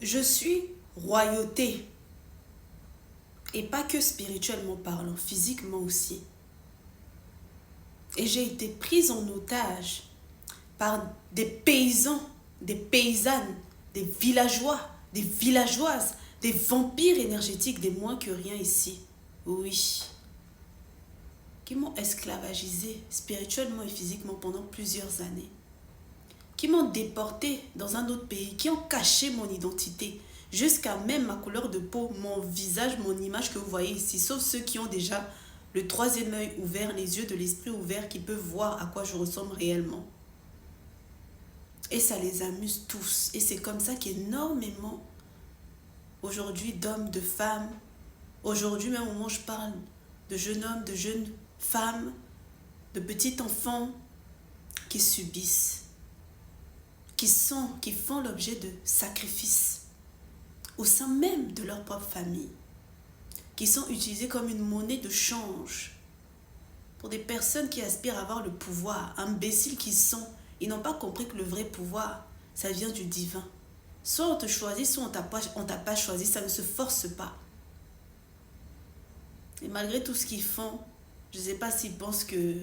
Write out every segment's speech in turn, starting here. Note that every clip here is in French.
Je suis royauté. Et pas que spirituellement parlant, physiquement aussi. Et j'ai été prise en otage par des paysans, des paysannes, des villageois, des villageoises, des vampires énergétiques, des moins que rien ici. Oui. Qui m'ont esclavagisé spirituellement et physiquement pendant plusieurs années. Qui m'ont déporté dans un autre pays, qui ont caché mon identité, jusqu'à même ma couleur de peau, mon visage, mon image que vous voyez ici, sauf ceux qui ont déjà le troisième œil ouvert, les yeux de l'esprit ouverts, qui peuvent voir à quoi je ressemble réellement. Et ça les amuse tous. Et c'est comme ça qu'énormément, aujourd'hui, d'hommes, de femmes, aujourd'hui même au moment où je parle, de jeunes hommes, de jeunes femmes, de petits enfants, qui subissent, qui font l'objet de sacrifices au sein même de leur propre famille, qui sont utilisés comme une monnaie de change pour des personnes qui aspirent à avoir le pouvoir, imbéciles qui sont. Ils n'ont pas compris que le vrai pouvoir, ça vient du divin. Soit on te choisit, soit on t'a pas choisi, ça ne se force pas. Et malgré tout ce qu'ils font, je ne sais pas s'ils pensent que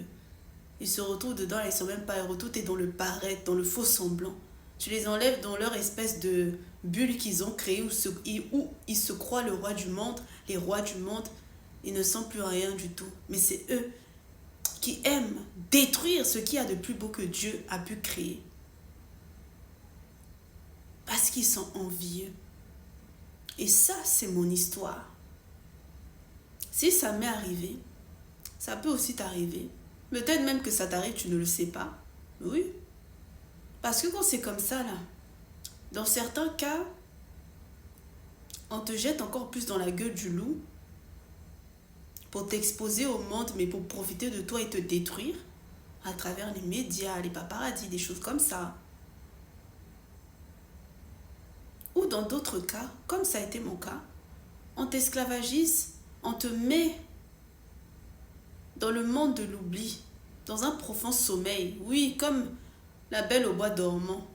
ils se retrouvent dedans, ils ne sont même pas heureux, tout est dans le paraître, dans le faux semblant. Tu les enlèves dans leur espèce de bulle qu'ils ont créée où ils se croient le roi du monde, les rois du monde, ils ne sont plus rien du tout. Mais c'est eux qui aiment détruire ce qu'il y a de plus beau que Dieu a pu créer. Parce qu'ils sont envieux. Et ça, c'est mon histoire. Si ça m'est arrivé, ça peut aussi t'arriver. Peut-être même que ça t'arrive, tu ne le sais pas. Oui. Parce que quand c'est comme ça, là, dans certains cas, on te jette encore plus dans la gueule du loup pour t'exposer au monde, mais pour profiter de toi et te détruire à travers les médias, les paparazzis, des choses comme ça. Ou dans d'autres cas, comme ça a été mon cas, on t'esclavagise, on te met dans le monde de l'oubli, dans un profond sommeil. Oui, comme la belle au bois dormant.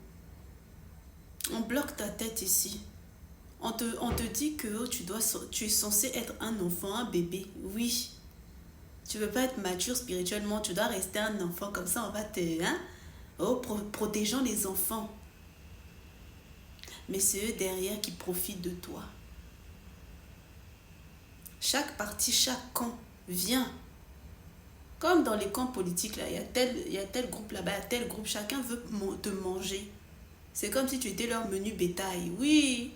On bloque ta tête ici. On te dit que tu es censé être un enfant, un bébé. Oui. Tu ne veux pas être mature spirituellement, tu dois rester un enfant. Comme ça, on va te... protégeant les enfants. Mais c'est eux derrière qui profitent de toi. Chaque parti, chaque camp vient. Comme dans les camps politiques, là, il y a tel groupe là-bas, il y a tel groupe, chacun veut te manger. C'est comme si tu étais leur menu bétail. Oui.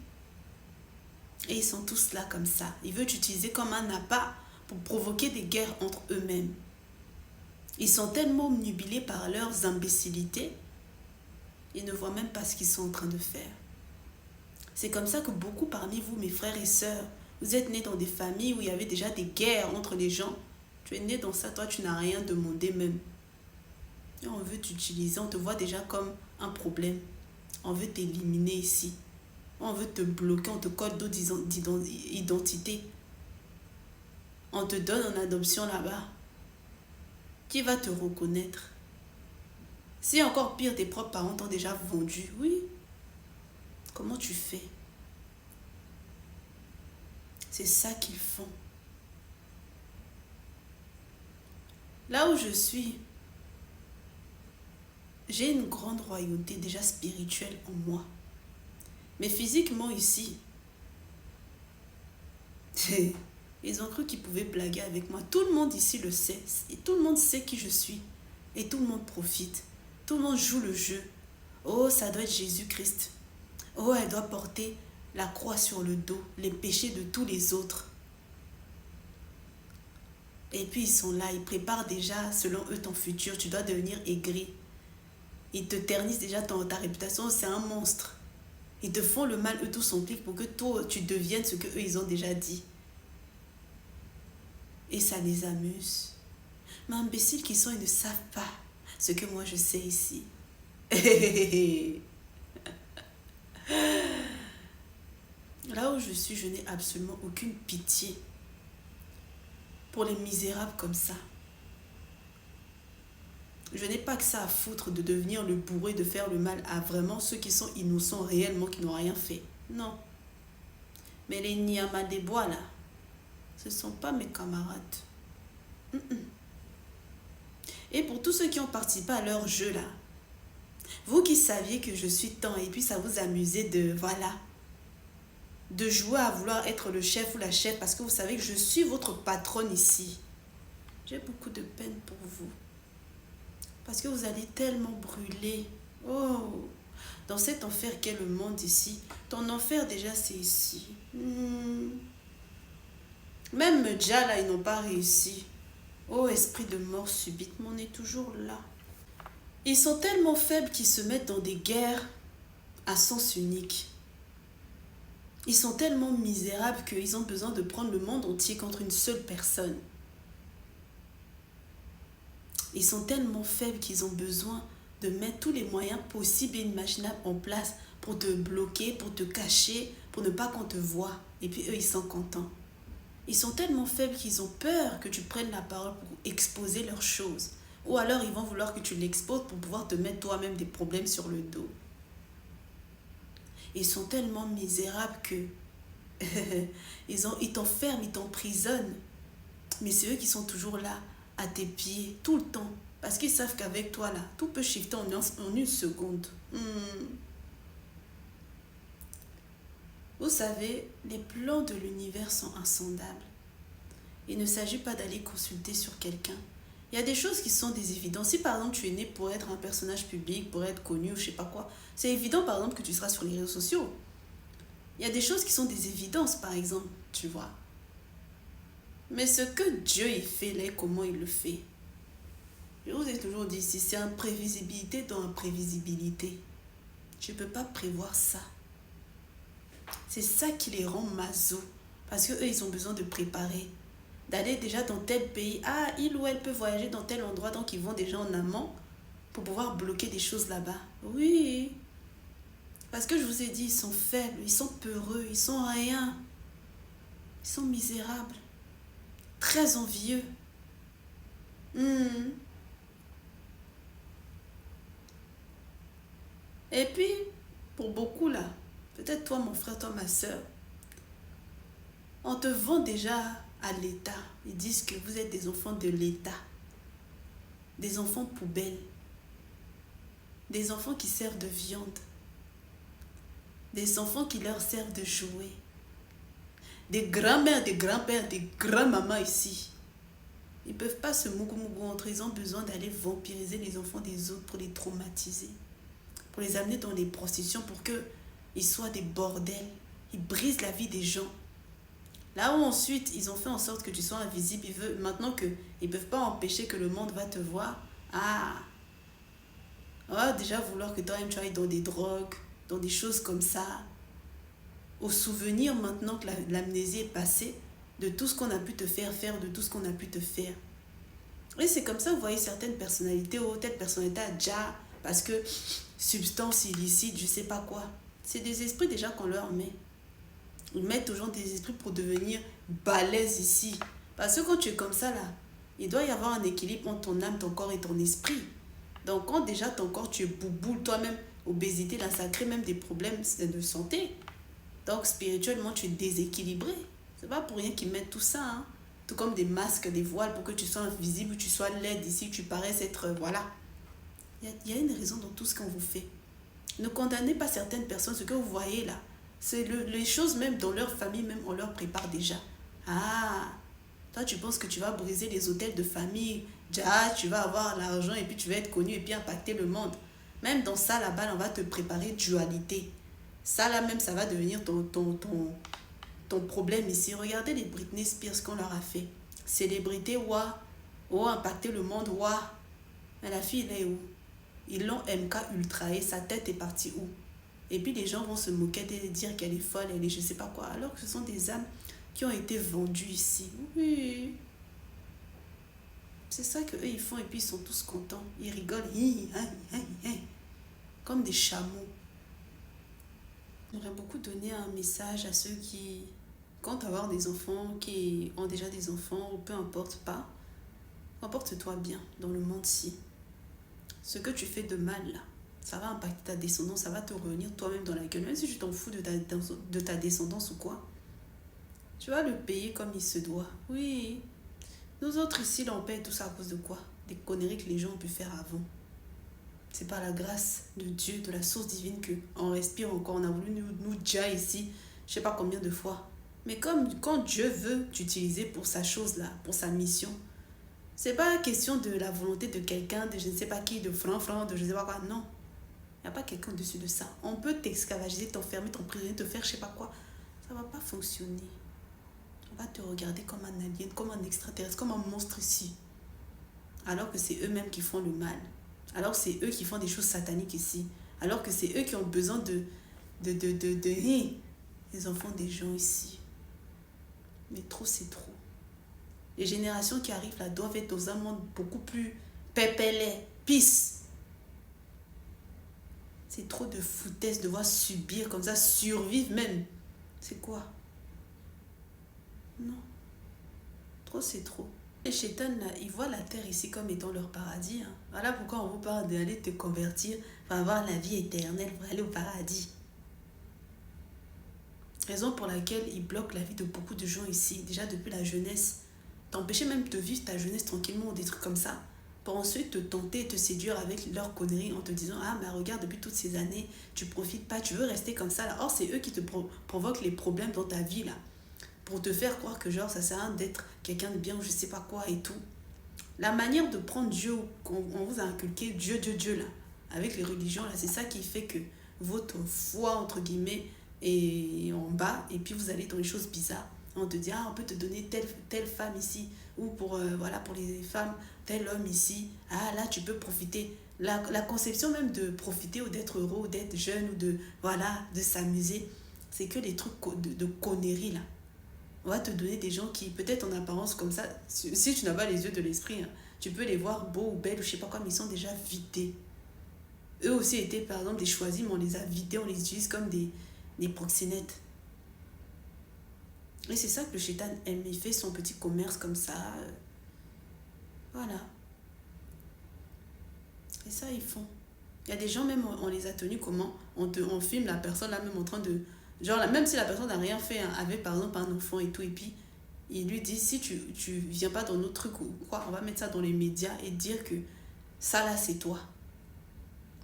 Et ils sont tous là comme ça. Ils veulent t'utiliser comme un appât pour provoquer des guerres entre eux-mêmes. Ils sont tellement obnubilés par leurs imbécilités, ils ne voient même pas ce qu'ils sont en train de faire. C'est comme ça que beaucoup parmi vous, mes frères et sœurs, vous êtes nés dans des familles où il y avait déjà des guerres entre les gens. Tu es né dans ça, toi tu n'as rien demandé même. Et on veut t'utiliser, on te voit déjà comme un problème. On veut t'éliminer ici. On veut te bloquer, on te code d'autres identités. On te donne en adoption là-bas. Qui va te reconnaître? Si encore pire, tes propres parents t'ont déjà vendu, oui. Comment tu fais? C'est ça qu'ils font. Là où je suis, j'ai une grande royauté déjà spirituelle en moi. Mais physiquement ici, ils ont cru qu'ils pouvaient blaguer avec moi. Tout le monde ici le sait. Et tout le monde sait qui je suis. Et tout le monde profite. Tout le monde joue le jeu. Oh, ça doit être Jésus-Christ. Oh, elle doit porter la croix sur le dos, les péchés de tous les autres. Et puis ils sont là, ils préparent déjà, selon eux, ton futur. Tu dois devenir aigri. Ils te ternissent déjà ta réputation, c'est un monstre. Ils te font le mal, eux tous s'impliquent pour que toi, tu deviennes ce qu'eux, ils ont déjà dit. Et ça les amuse. Mais imbéciles qu'ils sont, ils ne savent pas ce que moi je sais ici. Là où je suis, je n'ai absolument aucune pitié pour les misérables comme ça. Je n'ai pas que ça à foutre de devenir le bourreau et de faire le mal à vraiment ceux qui sont innocents réellement, qui n'ont rien fait. Non. Mais les Niama des bois, là, ce ne sont pas mes camarades. Et pour tous ceux qui ont participé à leur jeu, là, vous qui saviez que je suis tant et puis ça vous amusait de, voilà, de jouer à vouloir être le chef ou la chef parce que vous savez que je suis votre patronne ici. J'ai beaucoup de peine pour vous. Parce que vous allez tellement brûler. Oh, dans cet enfer qu'est le monde ici. Ton enfer déjà c'est ici. Même déjà là, ils n'ont pas réussi. Oh, esprit de mort subite, mais on est toujours là. Ils sont tellement faibles qu'ils se mettent dans des guerres à sens unique. Ils sont tellement misérables qu'ils ont besoin de prendre le monde entier contre une seule personne. Ils sont tellement faibles qu'ils ont besoin de mettre tous les moyens possibles et imaginables en place pour te bloquer, pour te cacher, pour ne pas qu'on te voie. Et puis eux, ils sont contents. Ils sont tellement faibles qu'ils ont peur que tu prennes la parole pour exposer leurs choses. Ou alors ils vont vouloir que tu l'exposes pour pouvoir te mettre toi-même des problèmes sur le dos. Ils sont tellement misérables que ils t'enferment, ils t'emprisonnent. Mais c'est eux qui sont toujours là, à tes pieds, tout le temps. Parce qu'ils savent qu'avec toi, là, tout peut shifter en une seconde. Vous savez, les plans de l'univers sont insondables. Il ne s'agit pas d'aller consulter sur quelqu'un. Il y a des choses qui sont des évidences. Si par exemple tu es né pour être un personnage public, pour être connu ou je sais pas quoi, c'est évident par exemple que tu seras sur les réseaux sociaux. Il y a des choses qui sont des évidences par exemple, tu vois. Mais ce que Dieu il fait là, comment il le fait? Je vous ai toujours dit ici, c'est imprévisibilité dans imprévisibilité. Je ne peux pas prévoir ça. C'est ça qui les rend maso. Parce qu'eux, ils ont besoin de préparer. D'aller déjà dans tel pays. Ah, il ou elle peut voyager dans tel endroit. Donc, ils vont déjà en amont pour pouvoir bloquer des choses là-bas. Oui. Parce que je vous ai dit, ils sont faibles, ils sont peureux, ils sont rien. Ils sont misérables. Très envieux. Et puis, pour beaucoup là, peut-être toi mon frère, toi ma soeur, on te vend déjà à l'État. Ils disent que vous êtes des enfants de l'État. Des enfants poubelles. Des enfants qui servent de viande. Des enfants qui leur servent de jouets. Des grands-mères, des grands-pères, des grands-mamans ici. Ils ne peuvent pas se mougou-mougou entre eux. Ils ont besoin d'aller vampiriser les enfants des autres pour les traumatiser. Pour les amener dans les prostitutions pour qu'ils soient des bordels. Ils brisent la vie des gens. Là où ensuite, ils ont fait en sorte que tu sois invisible. Maintenant qu'ils ne peuvent pas empêcher que le monde va te voir. On va déjà vouloir que toi-même tu ailles dans des drogues, dans des choses comme ça. Au souvenir maintenant que l'amnésie est passée, de tout ce qu'on a pu te faire faire, de tout ce qu'on a pu te faire. Et c'est comme ça, vous voyez certaines personnalités, ou telle personnalité a déjà, parce que substance illicite, je sais pas quoi. C'est des esprits déjà qu'on leur met. Ils mettent toujours des esprits pour devenir balèzes ici. Parce que quand tu es comme ça là, il doit y avoir un équilibre entre ton âme, ton corps et ton esprit. Donc quand déjà ton corps, tu es bouboule, toi-même, obésité, là, ça crée même des problèmes de santé. Donc spirituellement, tu es déséquilibré. C'est pas pour rien qu'ils mettent tout ça, hein. Tout comme des masques, des voiles pour que tu sois invisible, tu sois laide ici, tu paraisses être, voilà. Il y a une raison dans tout ce qu'on vous fait. Ne condamnez pas certaines personnes, ce que vous voyez là. C'est les choses même dans leur famille, même on leur prépare déjà. Toi tu penses que tu vas briser les hôtels de famille, déjà tu vas avoir l'argent et puis tu vas être connu et puis impacter le monde. Même dans ça là-bas, on va te préparer dualité. Ça là même, ça va devenir ton problème ici. Regardez les Britney Spears qu'on leur a fait. Célébrité, impacter le monde, Mais la fille, elle est où? Ils l'ont MK ultraé, sa tête est partie où? Et puis les gens vont se moquer de dire qu'elle est folle, elle est je sais pas quoi. Alors que ce sont des âmes qui ont été vendues ici. Oui. C'est ça qu'eux ils font et puis ils sont tous contents. Ils rigolent. Comme des chameaux. J'aurais beaucoup donné un message à ceux qui comptent avoir des enfants, qui ont déjà des enfants, ou peu importe pas. Comporte-toi bien dans le monde-ci. Ce que tu fais de mal là, Ça va impacter ta descendance, ça va te revenir toi-même dans la gueule. Même si tu t'en fous de ta descendance ou quoi. Tu vas le payer comme il se doit. Oui. Nous autres ici, là, on paye tout ça à cause de quoi? Des conneries que les gens ont pu faire avant. C'est par la grâce de Dieu, de la source divine, qu'on respire encore. On a voulu nous déjà ici, je sais pas combien de fois. Mais comme quand Dieu veut t'utiliser pour sa chose là, pour sa mission, c'est pas question de la volonté de quelqu'un, de je ne sais pas qui, de franc, de je ne sais pas quoi. Non. Il n'y a pas quelqu'un au-dessus de ça. On peut t'esclavagiser, t'enfermer, t'emprisonner, te faire je sais pas quoi. Ça va pas fonctionner. On va te regarder comme un alien, comme un extraterrestre, comme un monstre ici. Alors que c'est eux-mêmes qui font le mal. Alors que c'est eux qui font des choses sataniques ici. Alors que c'est eux qui ont besoin de les enfants des gens ici. Mais trop, c'est trop. Les générations qui arrivent là doivent être dans un monde beaucoup plus pépélé, peace. C'est trop de foutaise, devoir subir comme ça, survivre même. C'est quoi? Non. Trop, c'est trop. Les chétans, là, ils voient la terre ici comme étant leur paradis. Hein. Voilà pourquoi on vous parle d'aller te convertir pour avoir la vie éternelle, pour aller au paradis. Raison pour laquelle ils bloquent la vie de beaucoup de gens ici, déjà depuis la jeunesse. T'empêcher même de vivre ta jeunesse tranquillement ou des trucs comme ça. Pour ensuite te tenter et te séduire avec leurs conneries en te disant « Ah, mais regarde, depuis toutes ces années, tu profites pas, tu veux rester comme ça. » là. Or, c'est eux qui te provoquent les problèmes dans ta vie, là. Pour te faire croire que genre, ça sert à rien d'être quelqu'un de bien ou je sais pas quoi et tout. La manière de prendre Dieu, on vous a inculqué Dieu, là. Avec les religions, là, c'est ça qui fait que votre foi, entre guillemets, est en bas. Et puis, vous allez dans les choses bizarres. On te dit, ah, on peut te donner telle femme ici. Ou pour, voilà, pour les femmes, tel homme ici. Ah, là, tu peux profiter. La conception même de profiter ou d'être heureux ou d'être jeune ou de, voilà, de s'amuser, c'est que les trucs de conneries, là. On va te donner des gens qui, peut-être en apparence comme ça, si tu n'as pas les yeux de l'esprit, hein, tu peux les voir beaux ou belles ou je sais pas quoi, mais ils sont déjà vidés. Eux aussi étaient par exemple des choisis, mais on les a vidés, on les utilise comme des proxénètes. Et c'est ça que le chétan aime, il fait son petit commerce comme ça. Voilà. Et ça, ils font. Il y a des gens, même, on les a tenus comment on filme la personne là, même en train de... Genre, même si la personne n'a rien fait, hein, avec par exemple un enfant et tout, et puis il lui dit, si tu viens pas dans notre truc ou quoi, on va mettre ça dans les médias et dire que ça là, c'est toi.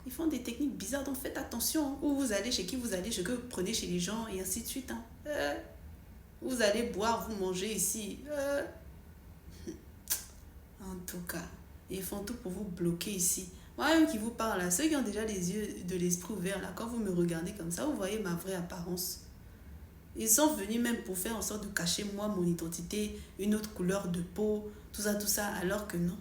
Ils font des techniques bizarres, donc faites attention. Hein. Où vous allez, chez qui vous allez, ce que vous prenez chez les gens, et ainsi de suite. Hein. Vous allez boire, vous manger ici. En tout cas, ils font tout pour vous bloquer ici. Moi-même qui vous parle là, ceux qui ont déjà les yeux de l'esprit ouverts là, quand vous me regardez comme ça, vous voyez ma vraie apparence. Ils sont venus même pour faire en sorte de cacher moi, mon identité, une autre couleur de peau, tout ça, alors que non.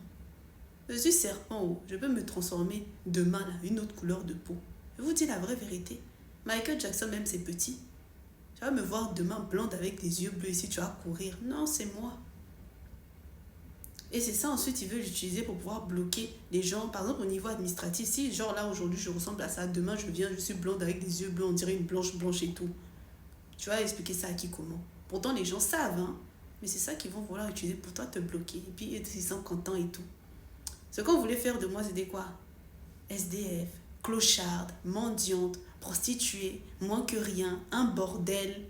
Je suis serpent, oh. Je peux me transformer demain là, une autre couleur de peau. Je vous dis la vraie vérité. Michael Jackson même c'est petit. Tu vas me voir demain blonde avec des yeux bleus ici, tu vas courir. Non, c'est moi. Et c'est ça ensuite, ils veulent l'utiliser pour pouvoir bloquer les gens. Par exemple, au niveau administratif, si genre là aujourd'hui je ressemble à ça, demain je viens, je suis blonde avec des yeux bleus, on dirait une blanche et tout. Tu vas expliquer ça à qui, comment? Pourtant les gens savent, hein. Mais c'est ça qu'ils vont vouloir utiliser pour toi te bloquer. Et puis ils sont contents et tout. Ce qu'on voulait faire de moi, c'était quoi? SDF, clocharde, mendiante, prostituée, moins que rien, un bordel.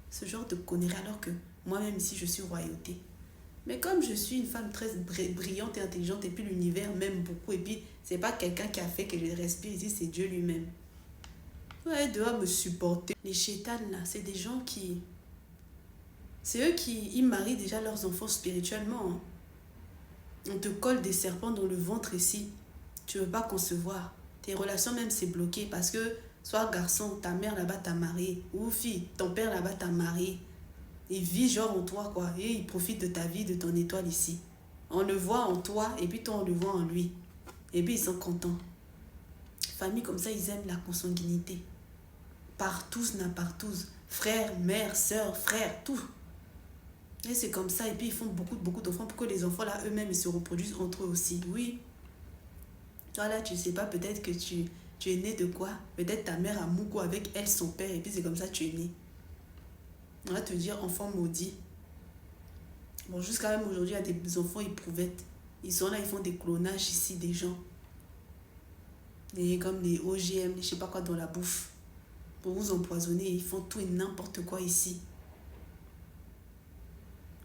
Ce genre de conneries alors que moi-même ici je suis royauté. Mais comme je suis une femme très brillante et intelligente, et puis l'univers m'aime beaucoup, et puis c'est pas quelqu'un qui a fait que je respire ici, c'est Dieu lui-même. Ouais, il doit me supporter. Les chétans là, c'est des gens qui... C'est eux qui ils marient déjà leurs enfants spirituellement. Hein. On te colle des serpents dans le ventre ici. Tu veux pas concevoir. Tes relations même c'est bloqué parce que, soit garçon, ta mère là-bas t'a marié, ou fille, ton père là-bas t'a marié. Il vit genre en toi, quoi. Et il profite de ta vie, de ton étoile ici. On le voit en toi, et puis toi, on le voit en lui. Et puis, ils sont contents. Famille comme ça, ils aiment la consanguinité. Partous, n'importous. Frère, mère, soeur, frère, tout. Et c'est comme ça. Et puis, ils font beaucoup d'enfants pour que les enfants, là, eux-mêmes, ils se reproduisent entre eux aussi. Oui. Toi, là, tu sais pas, peut-être que tu es né de quoi? Peut-être ta mère a mouko avec elle, son père, et puis c'est comme ça que tu es né. On va te dire enfant maudit. Bon, jusqu'à même aujourd'hui, il y a des enfants éprouvettes. Ils sont là, ils font des clonages ici, des gens. Et comme les OGM, les je sais pas quoi dans la bouffe. Pour vous empoisonner, ils font tout et n'importe quoi ici.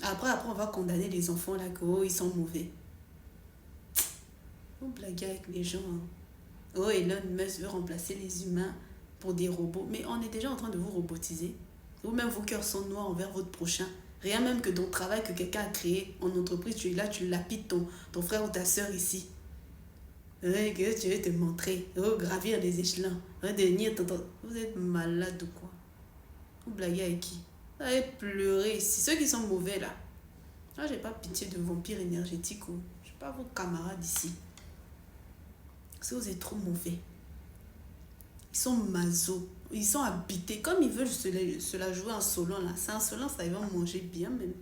Après, on va condamner les enfants là que oh, ils sont mauvais. Vous blaguez avec les gens. Hein. Oh, Elon Musk veut remplacer les humains pour des robots. Mais on est déjà en train de vous robotiser. Vous-même, vos cœurs sont noirs envers votre prochain. Rien même que ton travail que quelqu'un a créé en entreprise, tu es là, tu lapides ton frère ou ta soeur ici. Ouais, que tu veux te montrer. Oh, gravir les échelons. Redevenir tonton. Vous êtes malade ou quoi? Vous blaguez avec qui? Vous allez pleurer ici. Ceux qui sont mauvais là. Moi, j'ai pas pitié de vampires énergétiques ou. Je suis pas vos camarades ici. Parce que vous êtes trop mauvais. Ils sont maso. Ils sont habités. Comme ils veulent se la jouer en solo là. C'est en solo, ça, ils vont manger bien même.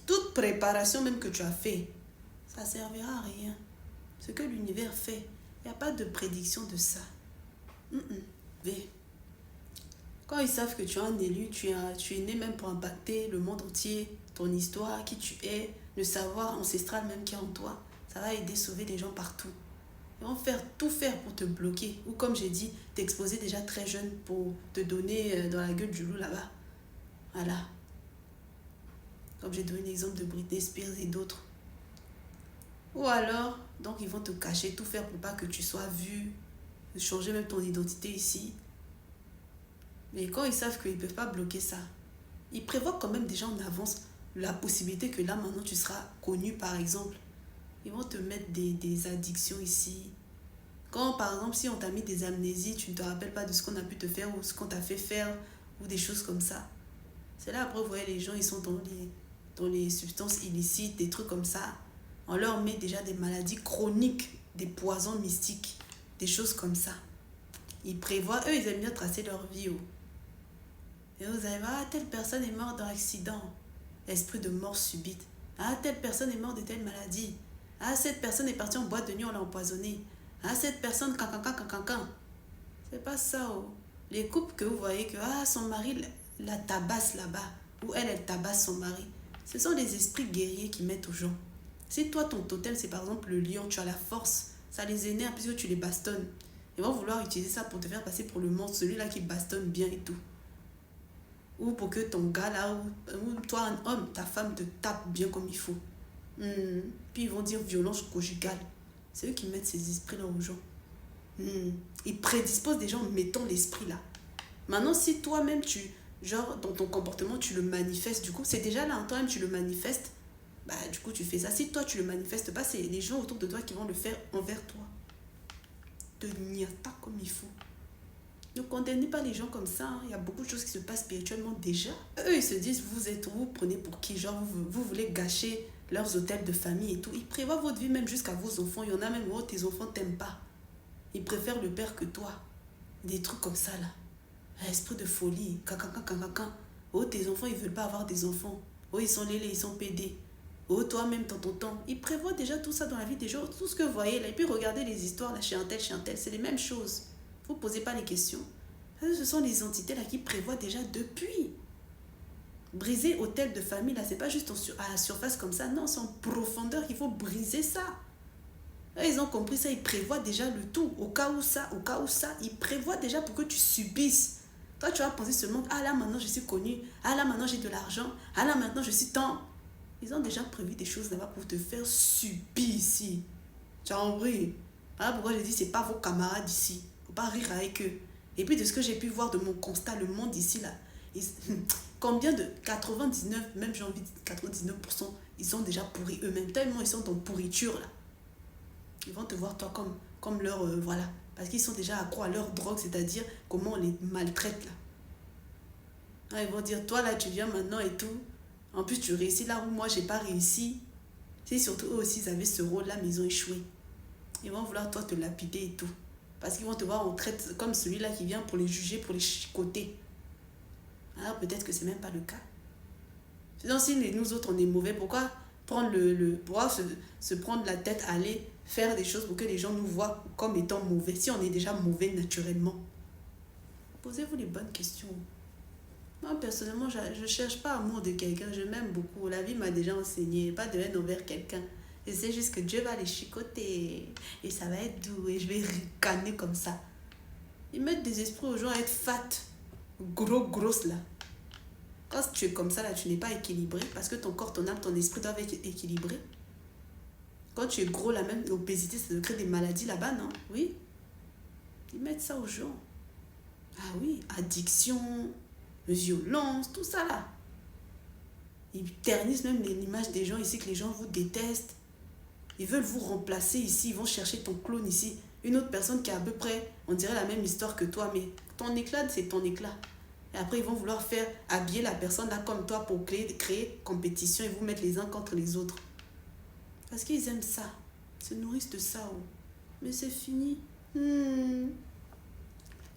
Toute préparation même que tu as fait, ça servira à rien. Ce que l'univers fait, il n'y a pas de prédiction de ça. V. Quand ils savent que tu es un élu, tu es né même pour impacter le monde entier, ton histoire, qui tu es, le savoir ancestral même qui est en toi, ça va aider à sauver les gens partout. Ils vont tout faire pour te bloquer. Ou comme j'ai dit, t'exposer déjà très jeune pour te donner dans la gueule du loup là-bas. Voilà. Comme j'ai donné l'exemple de Britney Spears et d'autres. Ou alors, donc ils vont te cacher, tout faire pour pas que tu sois vu, changer même ton identité ici. Mais quand ils savent qu'ils ne peuvent pas bloquer ça, ils prévoient quand même déjà en avance la possibilité que là maintenant tu seras connu par exemple. Ils vont te mettre des addictions ici. Quand par exemple si on t'a mis des amnésies, tu ne te rappelles pas de ce qu'on a pu te faire ou ce qu'on t'a fait faire ou des choses comme ça. C'est là après vous voyez les gens ils sont dans les substances illicites, des trucs comme ça. On leur met déjà des maladies chroniques, des poisons mystiques, des choses comme ça. Ils prévoient, eux ils aiment bien tracer leur vie. Oh. Et vous allez voir, ah, telle personne est morte dans l'accident. Esprit de mort subite. Ah, telle personne est morte de telle maladie. Ah, cette personne est partie en boîte de nuit, on l'a empoisonnée. Ah, cette personne, cancan. C'est pas ça. Oh. Les couples que vous voyez que ah, son mari la tabasse là-bas, ou elle tabasse son mari, ce sont des esprits guerriers qui mettent aux gens. Si toi, ton totem, c'est par exemple le lion, tu as la force, ça les énerve puisque tu les bastonnes. Ils vont vouloir utiliser ça pour te faire passer pour le monstre, celui-là qui bastonne bien et tout. Ou pour que ton gars là, ou toi un homme, ta femme te tape bien comme il faut. Puis ils vont dire violence conjugale. C'est eux qui mettent ces esprits-là aux gens. Ils prédisposent des gens, mettons l'esprit là. Maintenant, si toi-même, genre dans ton comportement, tu le manifestes, du coup, c'est déjà là, toi-même, tu le manifestes, bah du coup, tu fais ça. Si toi, tu le manifestes pas, c'est les gens autour de toi qui vont le faire envers toi. Te niata comme il faut. Ne condamnez pas les gens comme ça. Hein. Il y a beaucoup de choses qui se passent spirituellement déjà. Eux, ils se disent, vous prenez pour qui? Genre, vous voulez gâcher leurs hôtels de famille et tout. Ils prévoient votre vie même jusqu'à vos enfants. Il y en a même où tes enfants t'aiment pas. Ils préfèrent le père que toi. Des trucs comme ça, là. Esprit de folie. Oh, tes enfants, ils veulent pas avoir des enfants. Oh, ils sont lélés, ils sont pédés. Oh, toi-même, dans ton temps. Ils prévoient déjà tout ça dans la vie des gens. Tout ce que vous voyez, là. Et puis, regardez les histoires, là, chez un tel. C'est les mêmes choses. Vous ne posez pas les questions. Ce sont les entités là qui prévoient déjà depuis. Briser hôtel de famille, là, c'est pas juste à la surface comme ça. Non, c'est en profondeur qu'il faut briser ça. Là, ils ont compris ça, ils prévoient déjà le tout. Au cas où ça, ils prévoient déjà pour que tu subisses. Toi, tu vas penser seulement, ah là, maintenant, je suis connu. Ah là, maintenant, j'ai de l'argent. Ah là, maintenant, je suis tant. Ils ont déjà prévu des choses là-bas pour te faire subir ici. Tu as compris? Voilà pourquoi je dis, c'est pas vos camarades ici. Faut pas rire avec eux. Et puis de ce que j'ai pu voir de mon constat, le monde ici là, combien de 99, même j'ai envie de dire 99%, ils sont déjà pourris eux-mêmes, tellement ils sont en pourriture là. Ils vont te voir toi comme leur, voilà, parce qu'ils sont déjà accros à leur drogue, c'est-à-dire comment on les maltraite là. Ah, ils vont dire, toi là tu viens maintenant et tout, en plus tu réussis là où moi j'ai pas réussi. C'est surtout eux aussi ils avaient ce rôle là mais ils ont échoué. Ils vont vouloir toi te lapider et tout. Parce qu'ils vont te voir en traite comme celui-là qui vient pour les juger, pour les chicoter. Alors peut-être que c'est même pas le cas. Sinon, si nous autres on est mauvais, pourquoi prendre pourquoi se prendre la tête à aller faire des choses pour que les gens nous voient comme étant mauvais, si on est déjà mauvais naturellement? Posez-vous les bonnes questions. Moi, personnellement, je ne cherche pas amour de quelqu'un, je m'aime beaucoup. La vie m'a déjà enseigné, pas de haine envers quelqu'un. Je sais juste que Dieu va les chicoter. Et ça va être doux. Et je vais ricaner comme ça. Ils mettent des esprits aux gens à être fat. Grosse là. Quand tu es comme ça là, tu n'es pas équilibré. Parce que ton corps, ton âme, ton esprit doivent être équilibrés. Quand tu es gros là, même l'obésité, ça crée des maladies là-bas, non? Oui. Ils mettent ça aux gens. Ah oui, addiction, violence, tout ça là. Ils ternissent même l'image des gens ici, que les gens vous détestent. Ils veulent vous remplacer ici, ils vont chercher ton clone ici. Une autre personne qui a à peu près, on dirait la même histoire que toi, mais ton éclat, c'est ton éclat. Et après, ils vont vouloir faire habiller la personne là comme toi pour créer compétition et vous mettre les uns contre les autres. Parce qu'ils aiment ça. Ils se nourrissent de ça. Oh. Mais c'est fini.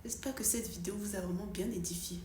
J'espère que cette vidéo vous a vraiment bien édifié.